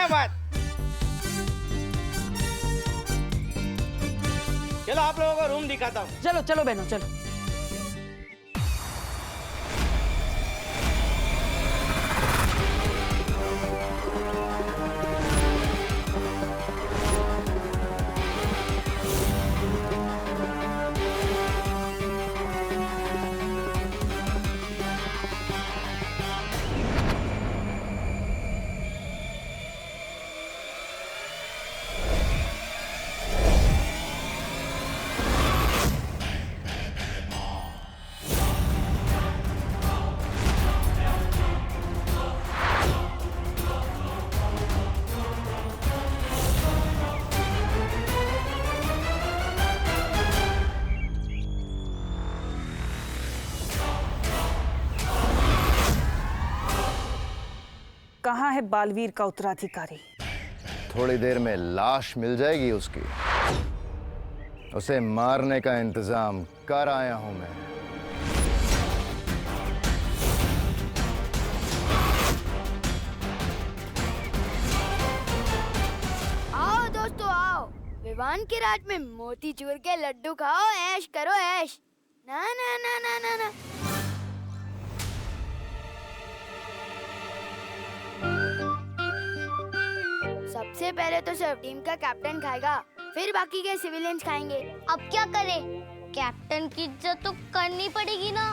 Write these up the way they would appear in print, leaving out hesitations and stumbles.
ना बात। चलो आप लोगों को रूम दिखाता हूँ। चलो चलो बहनों चलो। कहाँ है बालवीर का उत्तराधिकारी? थोड़ी देर में लाश मिल जाएगी उसकी। उसे मारने का इंतजाम कर आया हूं मैं। आओ दोस्तों आओ, विवान के राज में मोतीचूर के लड्डू खाओ, ऐश करो ऐश। ना ना ना ना ना ना। सबसे पहले तो सिर्फ टीम का कैप्टन खाएगा, फिर बाकी के सिविलियंस खाएंगे। अब क्या करें? कैप्टन की इज्जत तो करनी पड़ेगी ना।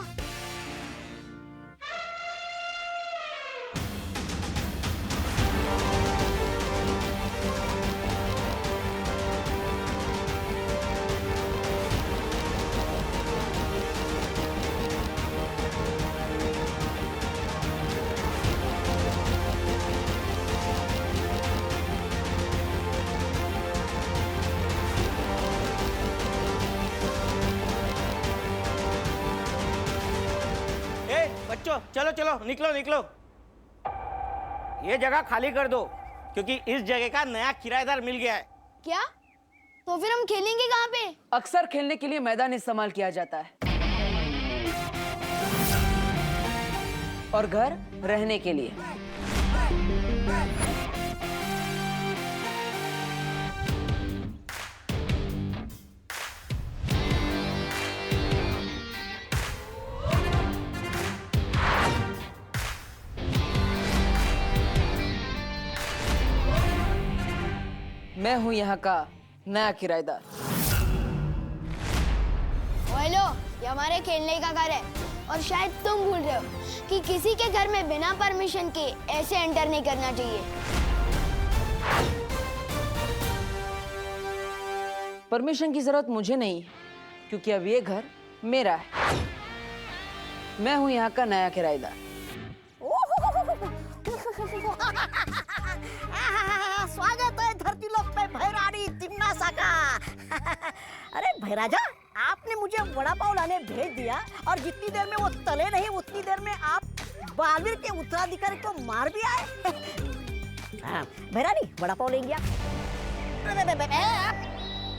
बच्चों चलो चलो निकलो निकलो, ये जगह खाली कर दो क्योंकि इस जगह का नया किराएदार मिल गया है। क्या? तो फिर हम खेलेंगे कहाँ पे? अक्सर खेलने के लिए मैदान इस्तेमाल किया जाता है और घर रहने के लिए। मैं हूं यहाँ का नया किराएदार। हेलो, ये हमारे खेलने का घर है और शायद तुम भूल रहे हो कि किसी के घर में बिना परमिशन के ऐसे एंटर नहीं करना चाहिए। परमिशन की जरूरत मुझे नहीं है क्योंकि अब ये घर मेरा है। मैं हूं यहाँ का नया किराएदार। स्वागत है धरती लोक पे भैरानी तिम्नासा का। अरे भैराजा, आपने मुझे वड़ा पाव लाने भेज दिया और जितनी देर में वो तले नहीं उतनी देर में आप बालवीर के उत्तराधिकारी को मार भी आए। हाँ, भैरानी वड़ा पाव लेंगे आप?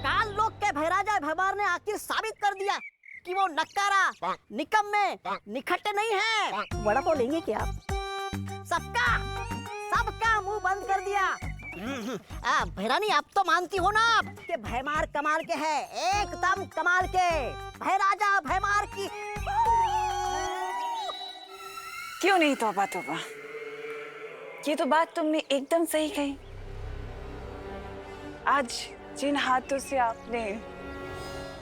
काल लोक के भैराजा भैमार ने आखिर साबित कर दिया कि वो नक्कारा, निकम्मे, निखट्टे नहीं है। वड़ा पाव लेंगे क्या आप? सबका मुंह बंद कर दिया। भैरानी, आप तो मानती हो ना कि भैमार कमाल के है, एकदम कमाल के। भैराजा भैमार की क्यों नहीं तौबा तौबा, ये तो बात तुमने एकदम सही कही। आज जिन हाथों से आपने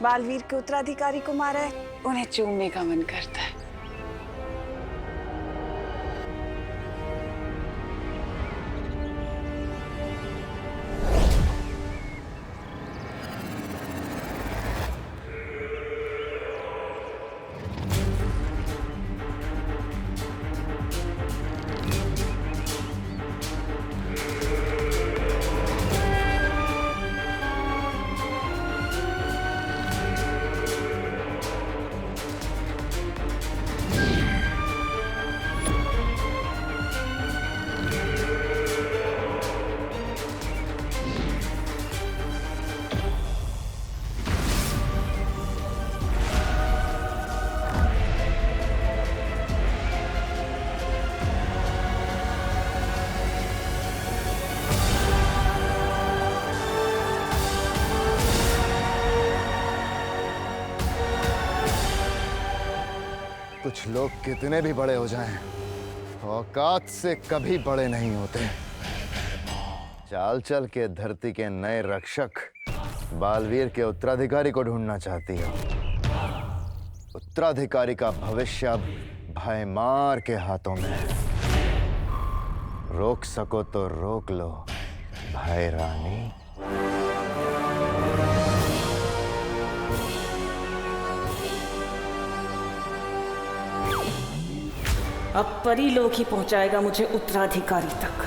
बालवीर के उत्तराधिकारी को मारा है, उन्हें चूमने का मन करता है। कुछ लोग कितने भी बड़े हो जाएं, औकात से कभी बड़े नहीं होते। चाल चल के धरती के नए रक्षक बालवीर के उत्तराधिकारी को ढूंढना चाहती हो। उत्तराधिकारी का भविष्य अब भाईमार के हाथों में है। रोक सको तो रोक लो भाई रानी। अब परी लोग ही पहुंचाएगा मुझे उत्तराधिकारी तक।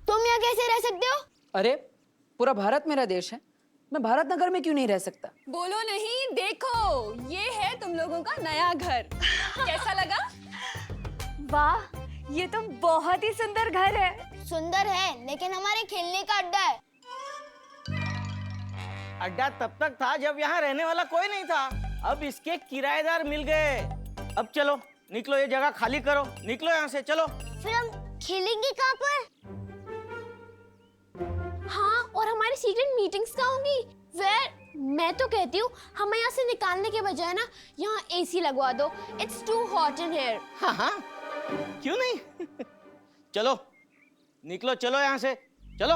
तुम यहाँ कैसे रह सकते हो? अरे पूरा भारत मेरा देश है, मैं भारत नगर में क्यों नहीं रह सकता? बोलो नहीं, देखो ये है तुम लोगों का नया घर। कैसा लगा? वाह, ये तो बहुत ही सुंदर घर है। सुंदर है, लेकिन हमारे खेलने का अड्डा है। अड्डा तब तक था जब यहाँ रहने वाला कोई नहीं था। अब इसके किराएदार मिल गए। अब चलो निकलो, ये जगह खाली करो, निकलो यहाँ से, चलो। फिर हम खेलेंगे कहाँ पर? हाँ, और हमारी सीक्रेट मीटिंग्स कहाँ होंगी? मैं तो कहती हूँ हमें यहाँ से निकालने के बजाय ना यहाँ एसी लगवा दो। It's too hot in here. हाँ हाँ, क्यों नहीं? चलो निकलो, चलो यहाँ से, चलो।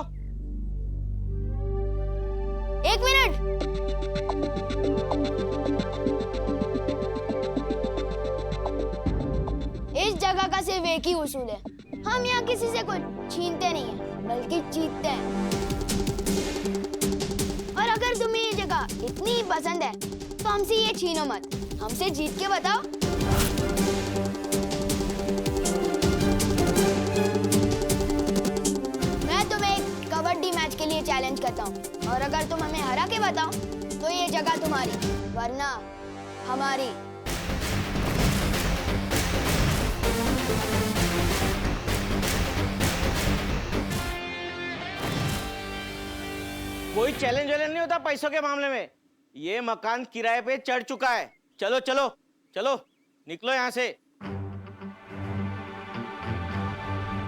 एक मिनट, इस जगह का सिर्फ एक ही उसूल है, हम यहाँ किसी से कुछ छीनते नहीं हैं, बल्कि जीतते हैं। और अगर तुम्हें ये जगह इतनी ही पसंद है तो हमसे ये छीनो मत, हमसे जीत के बताओ। मैं तुम्हें एक कबड्डी मैच के लिए चैलेंज करता हूँ, और अगर तुम हमें हरा के बताओ तो ये जगह तुम्हारी, वरना हमारी। कोई चैलेंज वैलेंज नहीं होता पैसों के मामले में। ये मकान किराए पे चढ़ चुका है। चलो चलो चलो, निकलो यहाँ से।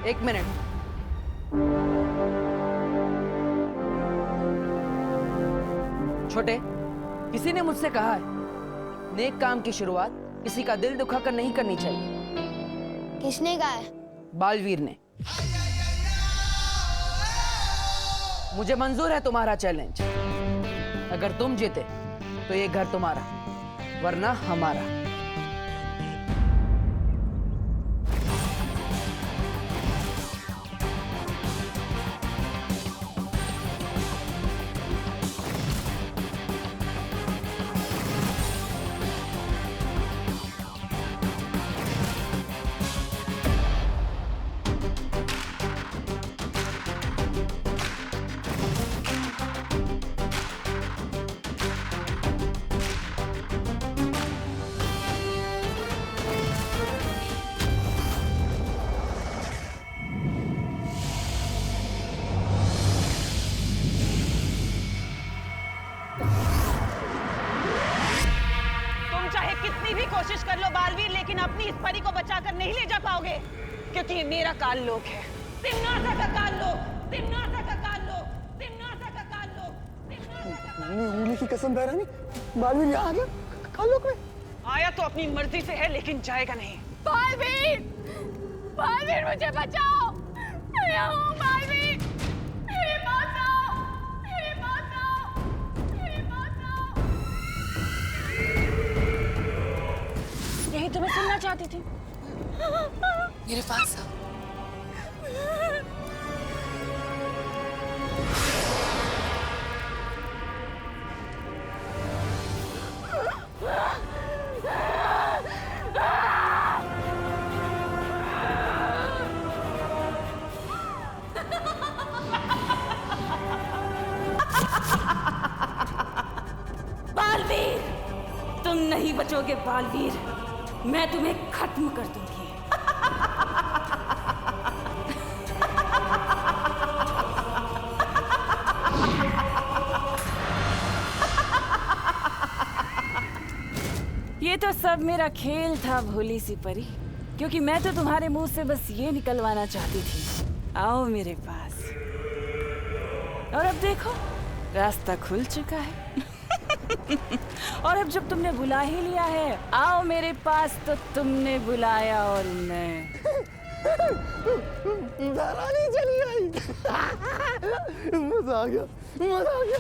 एक मिनट, छोटे, किसी ने मुझसे कहा है नेक काम की शुरुआत किसी का दिल दुखाकर नहीं करनी चाहिए। किसने कहा है? बालवीर ने। मुझे मंजूर है तुम्हारा चैलेंज। अगर तुम जीते तो ये घर तुम्हारा, वरना हमारा। कितनी भी कोशिश कर लो बालवीर, लेकिन अपनी इस परी को बचाकर नहीं ले जा पाओगे, क्योंकि ये मेरा काल लोक है। तिम्नासा का काल लोक, तिम्नासा का काल लोक, तिम्नासा का काल लोक। उंगली की कसम बहरानी, बालवीर यहाँ आ गया काल लोक में। आया तो अपनी मर्जी से है, लेकिन जाएगा नहीं। बालवीर, बालवीर मुझे बचाओ। मैं यहाँ हूँ बालवीर, मेरे पास आओ, मेरे पास आओ, मेरे पास आओ। यही तो मैं सुनना चाहती थी। मेरे पास आओ। बालवीर, तुम नहीं बचोगे बालवीर, मैं तुम्हें खत्म कर दूंगी। ये तो सब मेरा खेल था भोली सी परी, क्योंकि मैं तो तुम्हारे मुंह से बस ये निकलवाना चाहती थी, आओ मेरे पास। और अब देखो रास्ता खुल चुका है। और अब जब तुमने बुला ही लिया है, आओ मेरे पास, तो तुमने बुलाया और मैं। रानी चली गई। मजा आ गया, मजा आ गया।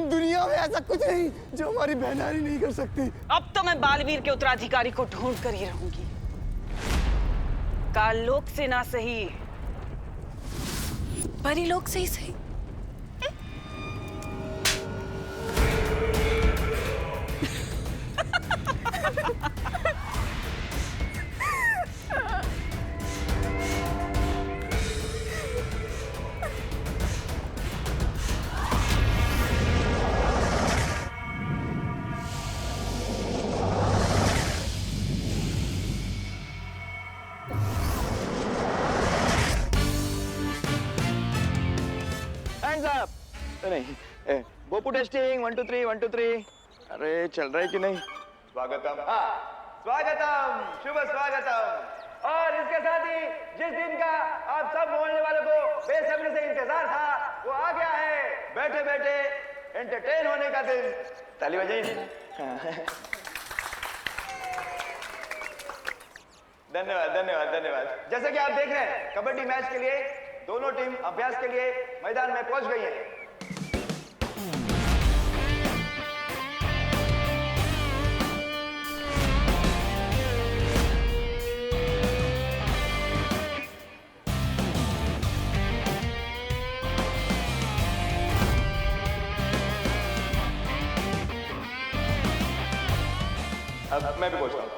दुनिया में ऐसा कुछ नहीं जो हमारी बहनारी नहीं कर सकती। अब तो मैं बालवीर के उत्तराधिकारी को ढूंढ कर ही रहूंगी। काललोक से ना सही, परीलोक से ही सही। Hands up! नहीं, बोपू टेस्टिंग 1 2 3 1 2 3। अरे चल रहा है कि नहीं? स्वागतम, हाँ, स्वागतम, शुभ स्वागतम। और इसके साथ ही जिस दिन का आप सब मोहल्ले वालों को बेसब्री से इंतजार था, वो आ गया है। बैठे बैठे एंटरटेन होने का दिन। ताली बजाइए। धन्यवाद धन्यवाद धन्यवाद। जैसे कि आप देख रहे हैं, कबड्डी मैच के लिए दोनों टीम अभ्यास के लिए मैदान में पहुंच गई है। अब मैं भी पहुंचता हूँ।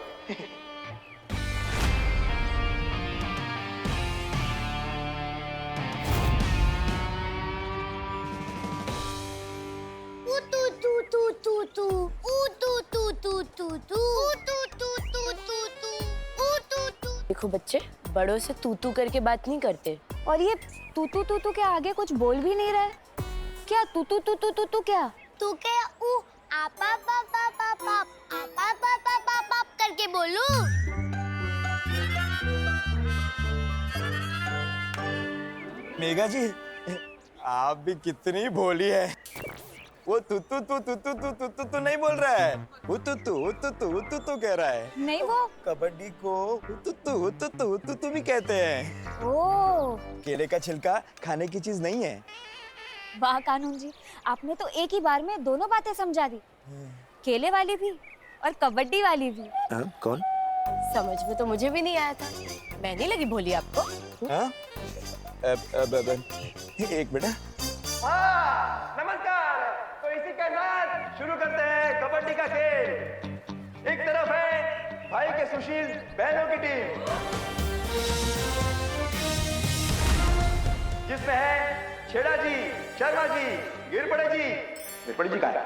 देखो बच्चे, बड़ों से तू तू करके बात नहीं करते। और ये तू तू के आगे कुछ बोल भी नहीं रहे। क्या तू तू क्या? तू क्या ऊ आपा पापा पापा आपा पापा पापा करके बोलू? मेघा जी, आप भी कितनी भोली है। वो तू नहीं बोल रहा है, वो तू कह रहा है। नहीं, वो कबड्डी को तू भी कहते हैं। ओ, केले का छिलका खाने की चीज नहीं है। वाह कानून जी, आपने तो एक ही बार में दोनों बातें समझा दी। केले वाली भी और कबड्डी वाली भी। कौन? समझ में तो मुझे भी नहीं आया था। मैं नहीं लगी भोली आपको? एक मिनट। हाँ, नमस्कार। तो इसी के साथ शुरू करते हैं कबड्डी का खेल। एक तरफ है भाई के सुशील बहनों की टीम, जिसमें है छेड़ा जी, शर्मा जी, गिरपड़े जी कहाँ है?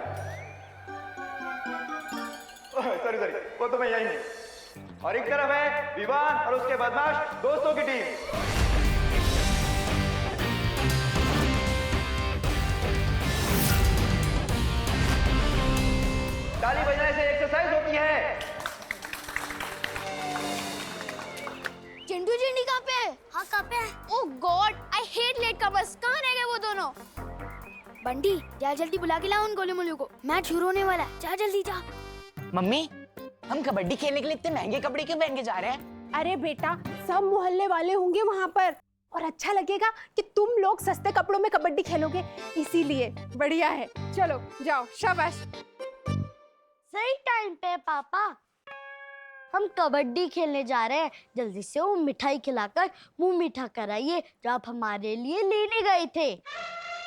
सॉरी वो तो मैं यही नहीं। और एक तरफ है विवान और उसके बदमाश दोस्तों की टीम। ताली बजाने से एक्सरसाइज होती है। चिंटू चिंडी कहाँ पे है? हाँ कहाँ पे है? Oh god, I hate latecomers. कहाँ रह गए वो दोनों? बंटी जा जल्दी बुला के लाओ उन गोले मोले को। मैच शुरू होने वाला है, जा जल्दी जा। मम्मी, हम कबड्डी खेलने के लिए इतने महंगे कपड़े क्यों पहन के जा रहे हैं? अरे बेटा, सब मोहल्ले वाले होंगे वहाँ पर और अच्छा लगेगा कि तुम लोग सस्ते कपड़ों में कबड्डी खेलोगे, इसीलिए बढ़िया है। चलो जाओ, शाबाश। सही टाइम पे पापा, हम कबड्डी खेलने जा रहे हैं। जल्दी से वो मिठाई खिलाकर मुंह मीठा कराइए जो आप हमारे लिए लेने गए थे।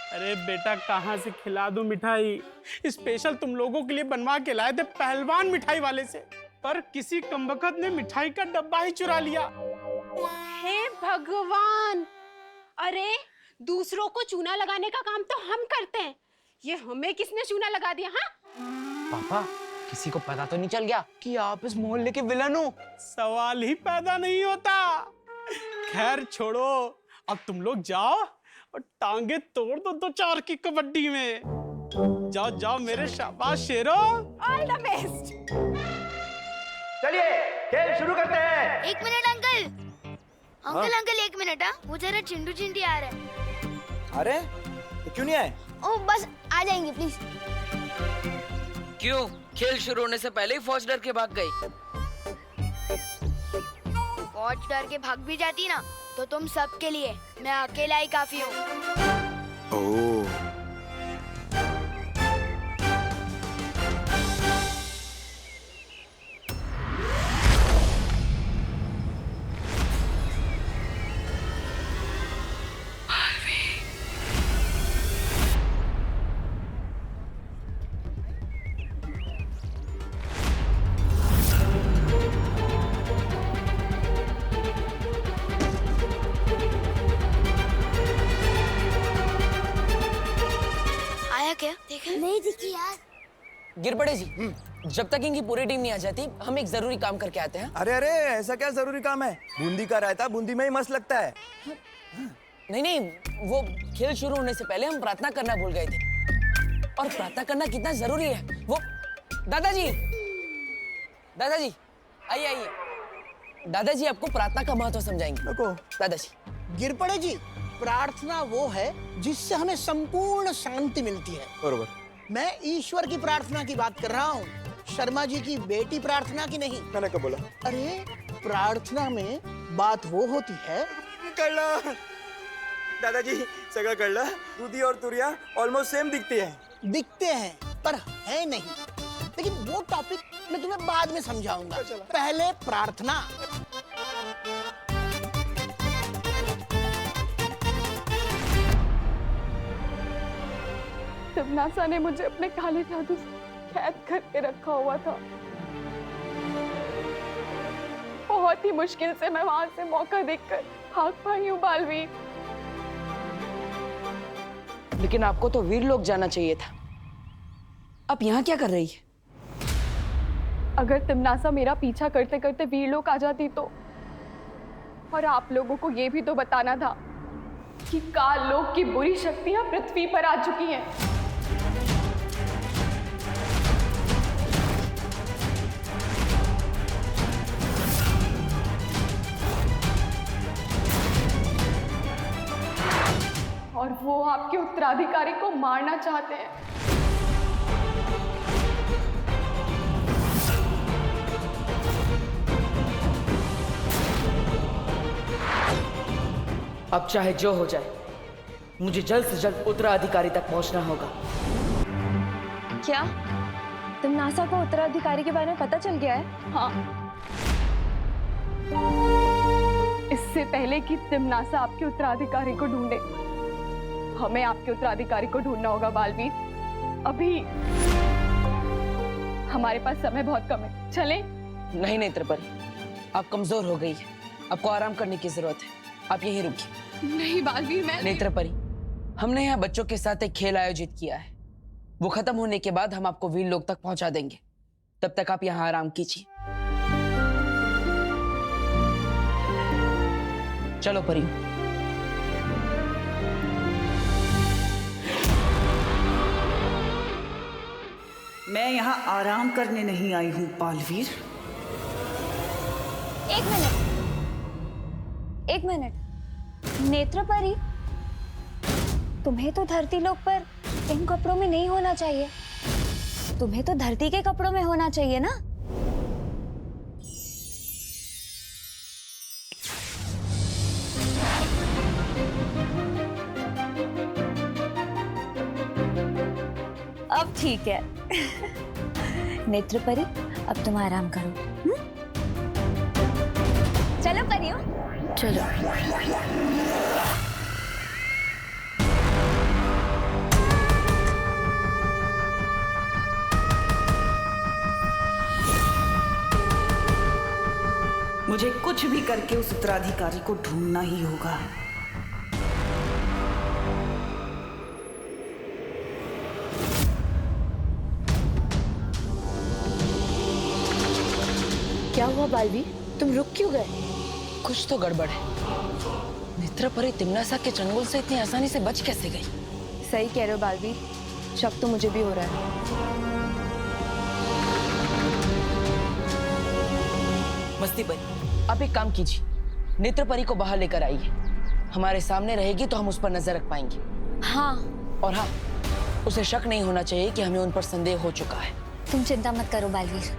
अरे बेटा, कहाँ से खिला दूं मिठाई? स्पेशल तुम लोगों के लिए बनवा के लाए थे पहलवान मिठाई वाले से, पर किसी कमबख्त ने मिठाई का डब्बा ही चुरा लिया। हे भगवान! अरे दूसरों को चूना लगाने का काम तो हम करते हैं, ये हमें किसने चूना लगा दिया? हाँ पापा, किसी को पता तो नहीं चल गया कि आप इस मोहल्ले के विलन हो? सवाल ही पैदा नहीं होता। खैर छोड़ो, अब तुम लोग जाओ और टांगे तोड़ दो 2-4 की कबड्डी में। जाओ जाओ मेरे शाबाश शेरो। All the best. चलिए खेल शुरू करते हैं। एक मिनट अंकल, एक मिनट। हाँ, वो जरा चिंटू चिंडी आ रहे हैं। अरे तो क्यों नहीं आए? ओ बस आ जाएंगे प्लीज। क्यों? खेल शुरू होने से पहले ही फौज डर के भाग गई। फौज डर के भाग भी जाती ना तो तुम सबके लिए मैं अकेला ही काफी हूँ। ओह, आया क्या? देखा नहीं दिखी यार। गिर पड़े जी, जब तक इनकी पूरी टीम नहीं आ जाती हम एक जरूरी काम करके आते हैं। अरे अरे, ऐसा क्या जरूरी काम है? बूंदी का रायता बूंदी में ही मस्त लगता है। नहीं नहीं, वो खेल शुरू होने से पहले हम प्रार्थना करना भूल गए थे। और प्रार्थना करना कितना जरूरी है वो। दादाजी, दादाजी आइए आइए। दादाजी आपको प्रार्थना का महत्व समझाएंगे। दादाजी। गिर पड़े जी, प्रार्थना वो है जिससे हमें संपूर्ण शांति मिलती है। बरोबर। मैं ईश्वर की प्रार्थना की बात कर रहा हूँ, शर्मा जी की बेटी प्रार्थना की नहीं। मैंने कब बोला? अरे प्रार्थना में बात वो होती है। कळलं दादाजी, सगळं कळलं। दुधी और तुरिया ऑलमोस्ट सेम दिखती है। दिखते हैं पर है नहीं। लेकिन वो टॉपिक मैं तुम्हें बाद में समझाऊंगा। पहले प्रार्थना। तिम्नासा ने मुझे अपने काले जादू से कैद करके रखा हुआ था। बहुत ही मुश्किल से मैं वहां से मौका देखकर भाग पाई हूँ बालवीर। लेकिन आपको तो वीर लोग जाना चाहिए था। आप यहाँ क्या कर रही है? अगर तिम्नासा मेरा पीछा करते करते वीर लोग आ जाती तो, और आप लोगों को ये भी तो बताना था कि काल लोक की बुरी शक्तियां पृथ्वी पर आ चुकी हैं। और वो आपके उत्तराधिकारी को मारना चाहते हैं। अब चाहे जो हो जाए, मुझे जल्द से जल्द उत्तराधिकारी तक पहुंचना होगा। क्या तिम्नासा को उत्तराधिकारी के बारे में पता चल गया है? हाँ, इससे पहले कि तिम्नासा आपके उत्तराधिकारी को ढूंढे, हमें आपके उत्तराधिकारी को ढूंढना होगा बालवीर। अभी हमारे पास समय बहुत कम है, चलें? नहीं नेत्रपरी, आप कमजोर हो गई है, आपको आराम करने की जरूरत है। आप यहीं रुकिए। नहीं बालवीर, मैं नेत्रपरी, हमने यहाँ बच्चों के साथ एक खेल आयोजित किया है। वो खत्म होने के बाद हम आपको वीर लोक तक पहुंचा देंगे। तब तक आप यहाँ आराम कीजिए। चलो परी। मैं यहाँ आराम करने नहीं आई हूँ बालवीर। एक मिनट, नेत्रपरी, तुम्हें तो धरती लोक पर इन कपड़ों में नहीं होना चाहिए। तुम्हें तो धरती के कपड़ों में होना चाहिए ना। अब ठीक है। नेत्रपरी, अब तुम आराम करो। चलो परियों, चलो। मुझे कुछ भी करके उस उत्तराधिकारी को ढूंढना ही होगा। क्या हुआ बालवीर, तुम रुक क्यों गए? कुछ तो गड़बड़ है। नेत्रपरी तिम्नासा के चंगुल से इतनी आसानी से बच कैसे गई? सही कह रहे हो बालवीर, शक तो मुझे भी हो रहा है। मस्ती परी, आप एक काम कीजिए, नेत्रपरी को बाहर लेकर आइए। हमारे सामने रहेगी तो हम उस पर नजर रख पाएंगे। हाँ। और हाँ, उसे शक नहीं होना चाहिए कि हमें उन पर संदेह हो चुका है। तुम चिंता मत करो बालवीर।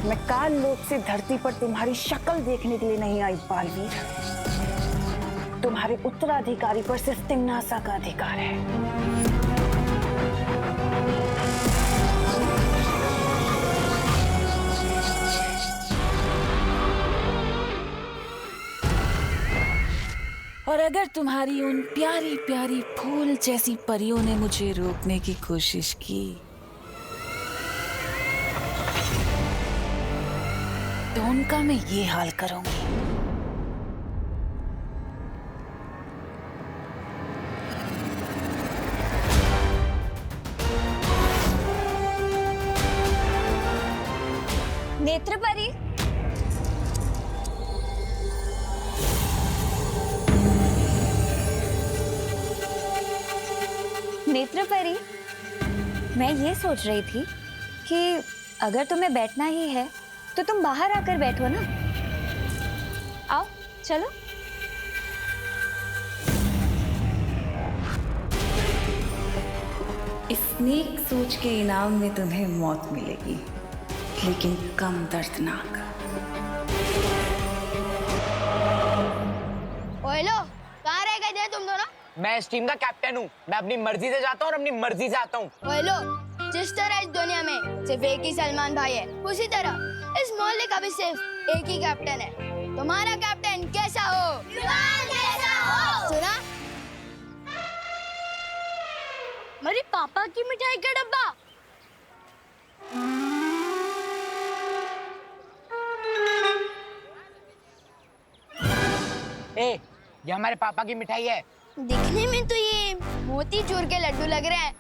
मैं काल लोक से धरती पर तुम्हारी शक्ल देखने के लिए नहीं आई बालवीर। तुम्हारे उत्तराधिकारी पर सिर्फ तिम्नासा का अधिकार है। और अगर तुम्हारी उन प्यारी प्यारी फूल जैसी परियों ने मुझे रोकने की कोशिश की तो उनका मैं ये हाल करूंगी। नेत्रपरी, नेत्रपरी, मैं ये सोच रही थी कि अगर तुम्हें बैठना ही है तो तुम बाहर आकर बैठो ना। आओ चलो। इस नेक सोच के इनाम में तुम्हें मौत मिलेगी, लेकिन कम दर्दनाक। ओए लो, कहाँ रह गए थे तुम दोनों? मैं इस टीम का कैप्टन हूँ। मैं अपनी मर्जी से जाता हूँ और अपनी मर्जी से आता हूँ। ओए लो, जिस तरह इस दुनिया में सिर्फ एक ही सलमान भाई है, उसी तरह इस मोहल्ले का भी सिर्फ एक ही कैप्टन है। तुम्हारा कैप्टन कैसा हो? जैसा हो। सुना? मेरे पापा की मिठाई का डब्बा। ए, ये हमारे पापा की मिठाई है। दिखने में तो ये मोतीचूर के लड्डू लग रहे हैं।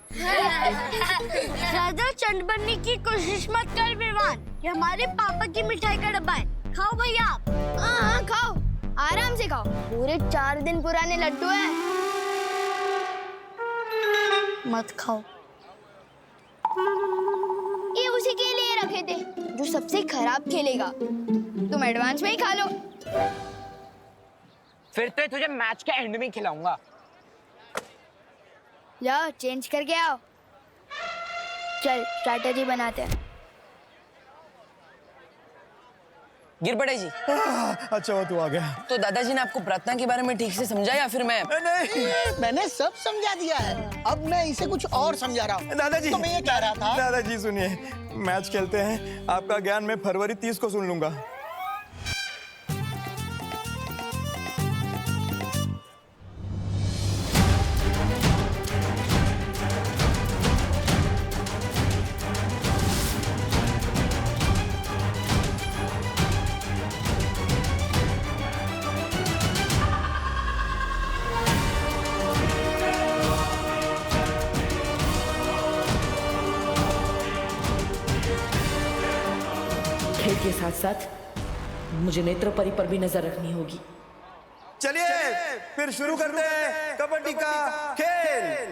ज्यादा चंड बनने की कोशिश मत कर विवान, ये हमारे पापा की मिठाई का डब्बा है। खाओ भैया। हाँ, खाओ, आराम से खाओ। पूरे 4 दिन पुराने लड्डू हैं। मत खाओ। ये उसी के लिए रखे थे जो सबसे खराब खेलेगा। तुम एडवांस में ही खा लो। फिर तो तुझे मैच के एंड में खिलाऊंगा। जाओ चेंज करके आओ। चल स्ट्रैटेजी बनाते हैं। गिरपड़े जी। अच्छा वो तू आ गया। तो दादाजी ने आपको प्रार्थना के बारे में ठीक से समझा या फिर मैं? नहीं, मैंने सब समझा दिया है। अब मैं इसे कुछ और समझा रहा हूँ। दादाजी, तो मैं ये कह रहा था। दादाजी सुनिए, मैच खेलते हैं। आपका ज्ञान मैं फरवरी 30 को सुन लूंगा। खेल के साथ साथ मुझे नेत्रपरी पर भी नजर रखनी होगी। चलिए फिर शुरू करते हैं कबड्डी का खेल।